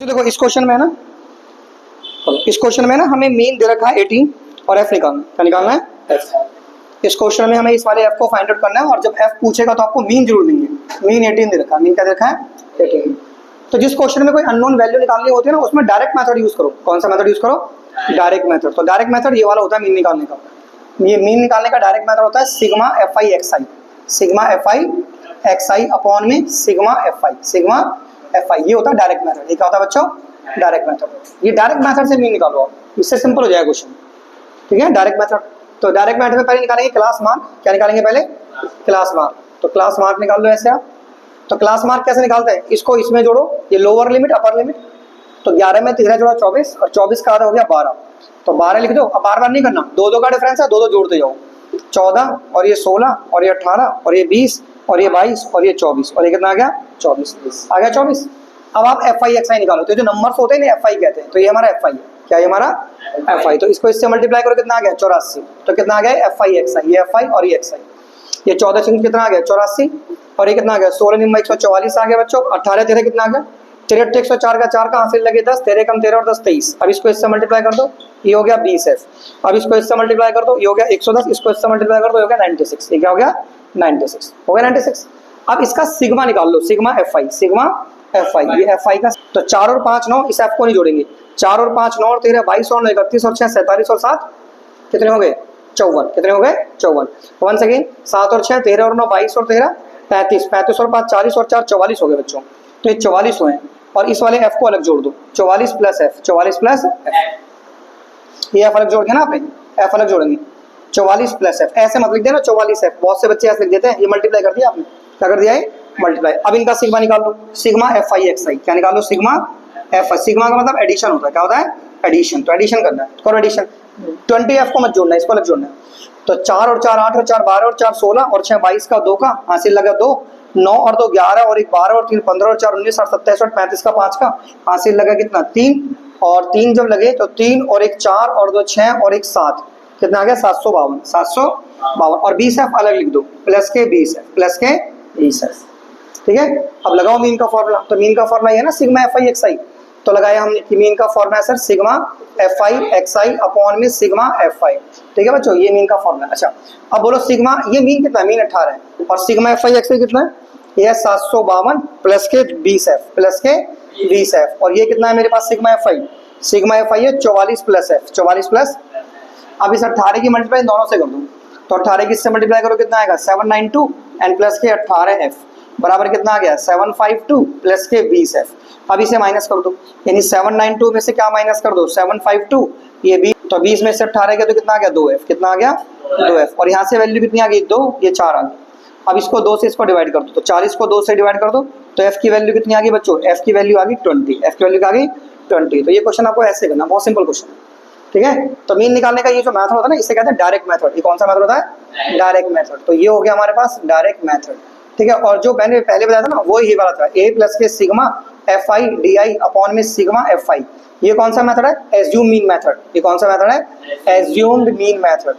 तो देखो इस क्वेश्चन में है ना, इस क्वेश्चन में ना हमें मीन दे रखा है 18 और एफ निकालना, क्या निकालना है? एफ। इस क्वेश्चन में हमें इस वाले एफ को फाइंड आउट करना है और जब एफ पूछेगा तो आपको मीन जरूर देंगे। मीन 18 दे रखा है, मीन क्या दे रखा है? 18। तो जिस क्वेश्चन में कोई अननोन वैल्यू निकालनी होती है ना, उसमें डायरेक्ट मेथड यूज करो। कौन सा मेथड यूज करो? Direct method. तो डायरेक्ट मेथड ये वाला होता है मीन निकालने का। ये मीन निकालने का डायरेक्ट मेथड होता है sigma F I X I, sigma F I X I upon में sigma F I, sigma F I, ये होता है डायरेक्ट मेथड। ये क्या होता है बच्चों? Direct method. ये डायरेक्ट मेथड से मीन निकालो आप, इससे सिंपल हो जाएगा क्वेश्चन। ठीक है, डायरेक्ट मेथड। तो डायरेक्ट मेथड में पहले निकालेंगे क्लास मार्क। क्या निकालेंगे पहले? Class mark. तो क्लास मार्क निकाल लो ऐसे आप। तो क्लास मार्क कैसे निकालते हैं? इसको इसमें जोड़ो, ये लोअर लिमिट अपर लिमिट। तो 11 में 13 जोड़ा 24 और 24 का आधा हो गया 12। तो 12 लिख दो। अब बार बार नहीं करना, दो दो का डिफरेंस है, दो दो जोड़ते जाओ। 14 और ये 16 और ये 18 और ये 20 और ये 22 और ये 24 और ये कितना आ गया? 24 आ गया 24। अब आप एफ आई एक्स आई निकालो। तो जो नंबर्स होते हैं ना एफ आई कहते हैं। तो ये हमारा एफ आई है। क्या ये हमारा? F I. तो इसको इससे मल्टीप्लाई करो, कितना आ गया? 84। तो कितना आ गया? एफ आई एक्स आई, ये एफ आई और ये एक्स आई। ये 14 छिंग कितना आ गया? 84। और ये कितना आ गया? 16 निम्बा 144 आ गया बच्चों। 18 13 कितना आ गया? 13 104 का 4 का हासिल लगे 10, 13 कम 13 और 10 23। अब इसको इससे मल्टीप्लाई कर दो, ये हो गया 20 एफ। अब इसको इससे मल्टीप्लाई कर दो, ये हो गया 110। इसको इससे मल्टीप्लाई कर दो, ये हो गया 96। ये क्या हो गया? 96 हो गया 96। अब इसका सिग्मा निकाल लो, sigma F I, sigma F I, ये एफ आई का। तो 4 और 5 9, इस एफ को नहीं जोड़ेंगे। 4 और 5 9 और 13 22 और 9 31 और 6 47 और 7 कितने हो गए? 54। कितने हो गए? 54। वन सेकेंड, 7 और 6 13 और 9 22 और 13 35, 35 और 5 40 और 4 44 हो गए बच्चों। तो ये 44 हुए हैं। और इस वाले एफ को अलग जोड़ दो, 44 प्लस एफ, 44 प्लस एफ। ये एफ अलग जोड़ दिया ना आपने, एफ अलग जोड़ेंगे। 44 प्लस एफ, ऐसे मत लिख देना 44 एफ, बहुत से बच्चे ऐसे लिख देते हैं। ये मल्टीप्लाई कर दिया आपने, क्या कर दिया है? मल्टीप्लाई। अब इनका सिग्मा निकाल लो, sigma F I X I. क्या निकाल लो? Sigma F I. सिग्मा का मतलब एडिशन होता है। क्या होता है? एडिशन। तो एडिशन करना है, करो एडिशन। 20 एफ को मत जोड़ना, इसको अलग जोड़ना है। तो 4 और 4 8 और 4 12 और 4 16 और 6 22 का 2 का हासिल लगा 2, 9 और 2 11 और 1 12 और 3 15 और 4 19 और 27 और 35 का 5 का हासिल लगा कितना? 3। और 3 जब लगे तो 3 और 1 4 और 2 6 और 1 7, कितना आ गया? 752, 752। और 20 एफ अलग लिख दो, प्लस के 20 एफ, प्लस के 20 एफ। ठीक है, अब लगाओ मीन का फॉर्मूला। तो मीन का फॉर्मूला ये है ना, सिग्मा एफ आई एक्स आई। तो लगाया हमने कि मीन का फॉर्मूला है sir sigma F I X I upon में सिग्मा एफ आई। ठीक है बच्चों, ये मीन का फॉर्मूला। अच्छा, अब बोलो सिग्मा, ये मीन कितना है? मीन 18 है। और सिग्मा एफ आई एक्स आई कितना है? ये 752 प्लस के 20 एफ, प्लस के 20 एफ। और ये कितना है मेरे पास? Sigma F I, sigma F I है 44 प्लस एफ, 44 प्लस। अब इस 18 की मल्टीप्लाई दोनों से कर दो। तो 18 की इससे मल्टीप्लाई करो, कितना आएगा? 792 एंड प्लस के 18 एफ बराबर कितना आ गया? 752 प्लस के 20 एफ। अब इसे माइनस कर दो, यानी 792 में से क्या माइनस कर दो? 752, ये 20। तो 20 में से 18 गया तो कितना आ गया? 2 एफ। कितना आ गया? 2 एफ। और यहाँ से वैल्यू कितनी आ गई? 2, ये 4 आ गई। अब इसको 2 से इसको डिवाइड कर दो, तो 40 को 2 से डिवाइड कर दो। तो एफ की वैल्यू कितनी आ गई बच्चों? एफ की वैल्यू आ गई 20। एफ की वैल्यू आ गई 20। तो ये क्वेश्चन आपको ऐसे करना, बहुत सिंपल क्वेश्चन है। ठीक है, तो मीन निकालने का ये जो मेथड होता है ना, इसे कहते हैं डायरेक्ट मेथड। ये कौन सा मेथड होता है? Direct method. तो ये हो गया हमारे पास डायरेक्ट मेथड। ठीक है, और जो मैंने पहले बताया था ना, वो ही वाला था, ए प्लस के sigma F I D I upon में सिग्मा एफ आई। ये कौन सा मेथड है? Assume mean method. ये कौन सा मेथड है? Assumed mean method.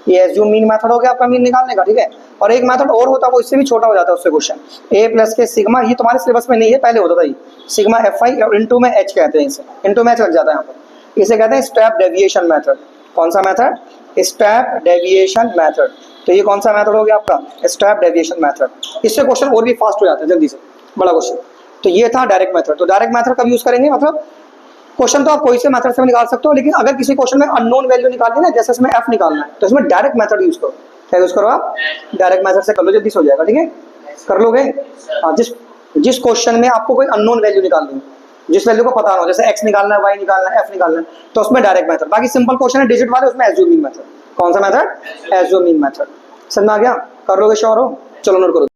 ये एज्यूम मीन मेथड हो गया आपका मीन निकालने का। ठीक है, और एक मेथड और होता है, वो इससे भी छोटा हो जाता है उससे क्वेश्चन। ए प्लस के सिग्मा, ये तुम्हारे सिलेबस में नहीं है, पहले होता था ये सिग्मा एफ आई और इंटू में एच कहते हैं इसे, इंटू में एच लग जाता है यहाँ पर। इसे कहते हैं स्टेप डेविएशन मेथड। कौन सा मेथड? Step deviation method. तो ये कौन सा मेथड हो गया आपका? Step deviation method. इससे क्वेश्चन और भी फास्ट हो जाता है जल्दी से, बड़ा क्वेश्चन। तो ये था डायरेक्ट मेथड। तो डायरेक्ट मेथड कब यूज करेंगे? मतलब क्वेश्चन तो आप कोई से मेथड से निकाल सकते हो, लेकिन अगर किसी क्वेश्चन में अननोन वैल्यू निकालनी है ना, जैसे इसमें एफ निकालना है, तो इसमें डायरेक्ट मेथड यूज करो। क्या यूज करो आप? डायरेक्ट मेथड से कर लो, जल्दी से हो जाएगा। ठीक है, कर लोगे। हाँ, जिस क्वेश्चन में आपको कोई अननोन वैल्यू निकालनी है, जिस वैल्यू को पता ना हो, जैसे एक्स निकालना है, वाई निकालना है, एफ निकालना है, तो उसमें डायरेक्ट मेथड। बाकी सिंपल क्वेश्चन है डिजिट वाले, उसमें एज्यूम मीन मेथड। कौन सा मेथड? Assume mean method. समझ में आ गया? कर लोगे? श्योर हो? चलो नोट करो।